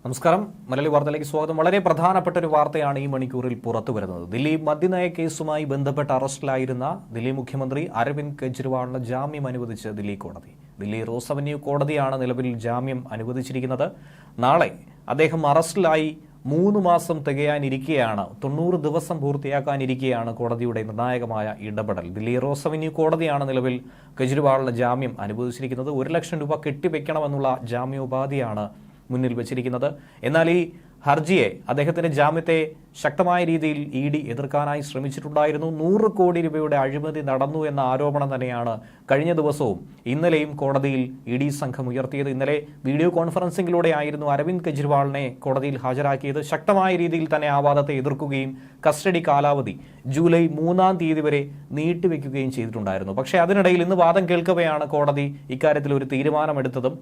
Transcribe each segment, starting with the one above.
നമസ്കാരം. മലയാളി വാർത്തയിലേക്ക് സ്വാഗതം. വളരെ പ്രധാനപ്പെട്ട ഒരു വാർത്തയാണ് ഈ മണിക്കൂറിൽ പുറത്തു വരുന്നത്. ദില്ലി മദ്യനയ കേസുമായി ബന്ധപ്പെട്ട് അറസ്റ്റിലായിരുന്ന ദില്ലി മുഖ്യമന്ത്രി അരവിന്ദ് കെജ്രിവാളിന് ജാമ്യം അനുവദിച്ച് ദില്ലി കോടതി. ദില്ലി റോസ് അവന്യൂ കോടതിയാണ് നിലവിൽ ജാമ്യം അനുവദിച്ചിരിക്കുന്നത്. നാളെ അദ്ദേഹം അറസ്റ്റിലായി 3 മാസം തികയാനിരിക്കെയാണ്, 90 ദിവസം പൂർത്തിയാക്കാനിരിക്കെയാണ് കോടതിയുടെ നിർണായകമായ ഇടപെടൽ. ദില്ലി റോസ് അവന്യൂ കോടതിയാണ് നിലവിൽ കെജ്രിവാളിന് ജാമ്യം അനുവദിച്ചിരിക്കുന്നത്. 1 ലക്ഷം രൂപ കെട്ടിവെക്കണമെന്നുള്ള ജാമ്യോപാധിയാണ് മുന്നിൽ വച്ചിരിക്കുന്നത്. എന്നാൽ ഈ ഹർജിയെ, അദ്ദേഹത്തിന്റെ ജാമ്യത്തെ ശക്തമായ രീതിയിൽ ED എതിർക്കാനായി ശ്രമിച്ചിട്ടുണ്ടായിരുന്നു. 100 കോടി രൂപയുടെ അഴിമതി നടന്നു എന്ന ആരോപണം തന്നെയാണ് കഴിഞ്ഞ ദിവസവും ഇന്നലെയും കോടതിയിൽ ED സംഘം ഉയർത്തിയത്. ഇന്നലെ വീഡിയോ കോൺഫറൻസിംഗിലൂടെ ആയിരുന്നു അരവിന്ദ് കെജ്രിവാളിനെ കോടതിയിൽ ഹാജരാക്കിയത്. ശക്തമായ രീതിയിൽ തന്നെ ആ വാദത്തെ എതിർക്കുകയും കസ്റ്റഡി കാലാവധി ജൂലൈ 3-ാം തീയതി വരെ നീട്ടിവെക്കുകയും ചെയ്തിട്ടുണ്ടായിരുന്നു. പക്ഷേ അതിനിടയിൽ ഇന്ന് വാദം കേൾക്കവെയാണ് കോടതി ഇക്കാര്യത്തിൽ ഒരു തീരുമാനമെടുത്തതും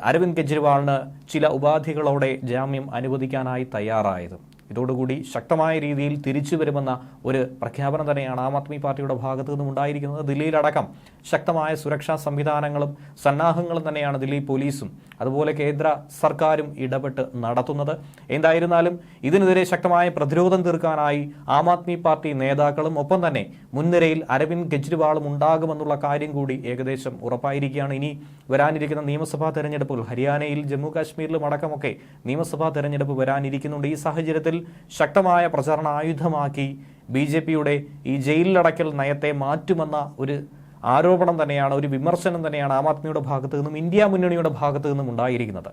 അരവിന്ദ് കെജ്രിവാളിന് ചില ഉപാധികളോടെ ജാമ്യം അനുവദിക്കാനായി തയ്യാറായത്. ഇതോടുകൂടി ശക്തമായ രീതിയിൽ തിരിച്ചു വരുമെന്ന ഒരു പ്രഖ്യാപനം തന്നെയാണ് ആം ആദ്മി പാർട്ടിയുടെ ഭാഗത്തു നിന്നും ഉണ്ടായിരിക്കുന്നത്. ദില്ലിയിലടക്കം ശക്തമായ സുരക്ഷാ സംവിധാനങ്ങളും സന്നാഹങ്ങളും തന്നെയാണ് ദില്ലി പോലീസും അതുപോലെ കേന്ദ്ര സർക്കാരും ഇടപെട്ട് നടത്തുന്നത്. എന്തായിരുന്നാലും ഇതിനെതിരെ ശക്തമായ പ്രതിരോധം തീർക്കാനായി ആം ആദ്മി പാർട്ടി നേതാക്കളും ഒപ്പം തന്നെ മുൻനിരയിൽ അരവിന്ദ് കെജ്രിവാളും ഉണ്ടാകുമെന്നുള്ള കാര്യം കൂടി ഏകദേശം ഉറപ്പായിരിക്കുകയാണ്. ഇനി വരാനിരിക്കുന്ന നിയമസഭാ തെരഞ്ഞെടുപ്പുകൾ ഹരിയാനയിൽ, ജമ്മു കാശ്മീരിലും അടക്കമൊക്കെ നിയമസഭാ തെരഞ്ഞെടുപ്പ് വരാനിരിക്കുന്നുണ്ട്. ഈ സാഹചര്യത്തിൽ ശക്തമായ പ്രചരണ ആയുധമാക്കി BJPയുടെ ഈ ജയിലിലടക്കൽ നയത്തെ മാറ്റുമെന്ന ഒരു ആരോപണം തന്നെയാണ്, ഒരു വിമർശനം തന്നെയാണ് ആം ആദ്മിയുടെ ഭാഗത്തു നിന്നും ഇന്ത്യ മുന്നണിയുടെ ഭാഗത്തു നിന്നും ഉണ്ടായിരിക്കുന്നത്.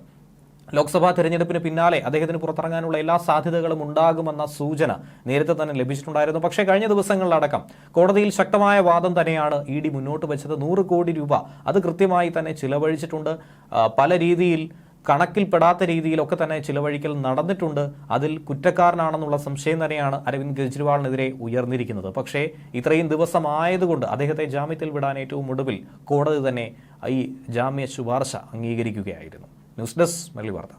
ലോക്സഭാ തെരഞ്ഞെടുപ്പിന് പിന്നാലെ അദ്ദേഹത്തിന് പുറത്തിറങ്ങാനുള്ള എല്ലാ സാധ്യതകളും ഉണ്ടാകുമെന്ന സൂചന നേരത്തെ തന്നെ ലഭിച്ചിട്ടുണ്ടായിരുന്നു. പക്ഷേ കഴിഞ്ഞ ദിവസങ്ങളിലടക്കം കോടതിയിൽ ശക്തമായ വാദം തന്നെയാണ് ED മുന്നോട്ട് വെച്ചത്. 100 കോടി രൂപ അത് കൃത്യമായി തന്നെ ചിലവഴിച്ചിട്ടുണ്ട്. പല രീതിയിൽ കണക്കിൽപ്പെടാത്ത രീതിയിലൊക്കെ തന്നെ ചിലവഴിക്കൽ നടന്നിട്ടുണ്ട്. അതിൽ കുറ്റക്കാരനാണെന്നുള്ള സംശയം തന്നെയാണ് അരവിന്ദ് കെജ്രിവാളിനെതിരെ ഉയർന്നിരിക്കുന്നത്. പക്ഷേ ഇത്രയും ദിവസമായതുകൊണ്ട് അദ്ദേഹത്തെ ജാമ്യത്തിൽ വിടാൻ ഏറ്റവും ഒടുവിൽ കോടതി തന്നെ ഈ ജാമ്യ ശുപാർശ അംഗീകരിക്കുകയായിരുന്നു. ന്യൂസ് ഡെസ്ക് മലയാളി വാർത്ത.